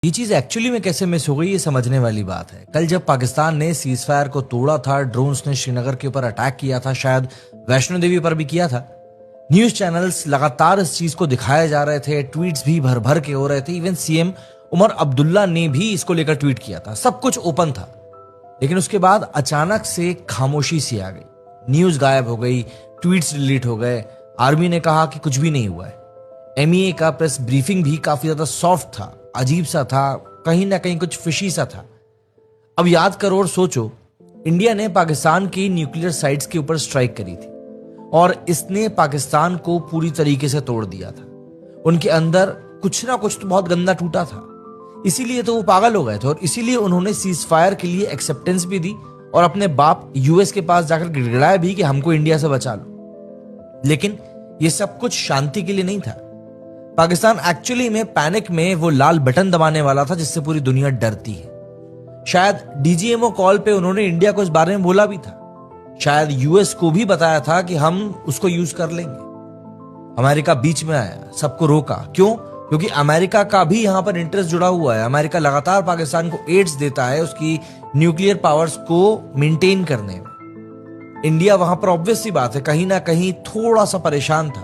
ये चीज एक्चुअली में कैसे मिस हो गई ये समझने वाली बात है। कल जब पाकिस्तान ने सीज फायर को तोड़ा था, ड्रोन्स ने श्रीनगर के ऊपर अटैक किया था, शायद वैष्णो देवी पर भी किया था, न्यूज चैनल्स लगातार इस चीज को दिखाए जा रहे थे, ट्वीट्स भी भर भर के हो रहे थे। इवन सीएम उमर अब्दुल्ला ने भी इसको लेकर ट्वीट किया था, सब कुछ ओपन था। लेकिन उसके बाद अचानक से खामोशी सी आ गई, न्यूज गायब हो गई, ट्वीट्स डिलीट हो गए। आर्मी ने कहा कि कुछ भी नहीं हुआ है। एमईए का प्रेस ब्रीफिंग भी काफी ज्यादा सॉफ्ट था, अजीब सा था, कहीं ना कहीं कुछ फिशी सा था। अब याद करो और सोचो, इंडिया ने पाकिस्तान की न्यूक्लियर साइट्स के ऊपर स्ट्राइक करी थी और इसने पाकिस्तान को पूरी तरीके से तोड़ दिया था। उनके अंदर कुछ ना कुछ तो बहुत गंदा टूटा था, इसीलिए तो वो पागल हो गए थे और इसीलिए उन्होंने सीज फायर के लिए एक्सेप्टेंस भी दी और अपने बाप यूएस के पास जाकर गिड़गिड़ाया भी कि हमको इंडिया से बचा लो। लेकिन ये सब कुछ शांति के लिए नहीं था। पाकिस्तान एक्चुअली में पैनिक में वो लाल बटन दबाने वाला था जिससे पूरी दुनिया डरती है। शायद डीजीएमओ कॉल पे उन्होंने इंडिया को इस बारे में बोला भी था, शायद यूएस को भी बताया था कि हम उसको यूज कर लेंगे। अमेरिका बीच में आया, सबको रोका। क्यों? क्योंकि अमेरिका का भी यहां पर इंटरेस्ट जुड़ा हुआ है। अमेरिका लगातार पाकिस्तान को एड्स देता है उसकी न्यूक्लियर पावर्स को मेंटेन करने में। इंडिया वहां पर ऑब्वियस सी बात है कहीं ना कहीं थोड़ा सा परेशान था,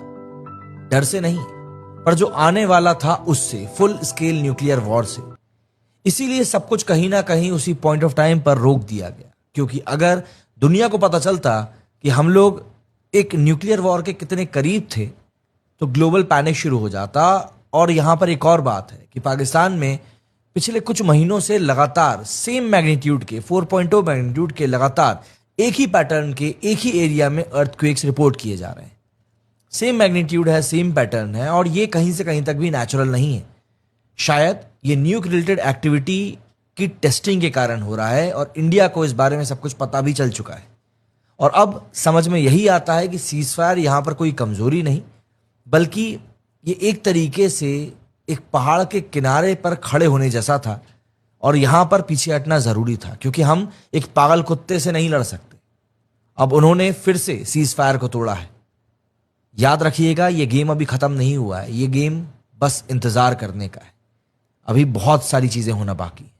डर से नहीं पर जो आने वाला था उससे, फुल स्केल न्यूक्लियर वॉर से। इसीलिए सब कुछ कहीं ना कहीं उसी पॉइंट ऑफ टाइम पर रोक दिया गया, क्योंकि अगर दुनिया को पता चलता कि हम लोग एक न्यूक्लियर वॉर के कितने करीब थे तो ग्लोबल पैनिक शुरू हो जाता। और यहां पर एक और बात है कि पाकिस्तान में पिछले कुछ महीनों से लगातार सेम मैग्नीट्यूड के 4.0 मैग्नीट्यूड के लगातार एक ही पैटर्न के एक ही एरिया में अर्थक्वेक्स रिपोर्ट किए जा रहे हैं। सेम मैग्नीट्यूड है, सेम पैटर्न है और ये कहीं से कहीं तक भी नेचुरल नहीं है। शायद ये न्यूक रिलेटेड एक्टिविटी की टेस्टिंग के कारण हो रहा है और इंडिया को इस बारे में सब कुछ पता भी चल चुका है। और अब समझ में यही आता है कि सीज फायर यहां पर कोई कमजोरी नहीं, बल्कि ये एक तरीके से एक पहाड़ के किनारे पर खड़े होने जैसा था और यहां पर पीछे हटना जरूरी था, क्योंकि हम एक पागल कुत्ते से नहीं लड़ सकते। अब उन्होंने फिर से सीज फायर को तोड़ा है। याद रखिएगा, ये गेम अभी खत्म नहीं हुआ है, ये गेम बस इंतजार करने का है। अभी बहुत सारी चीजें होना बाकी है।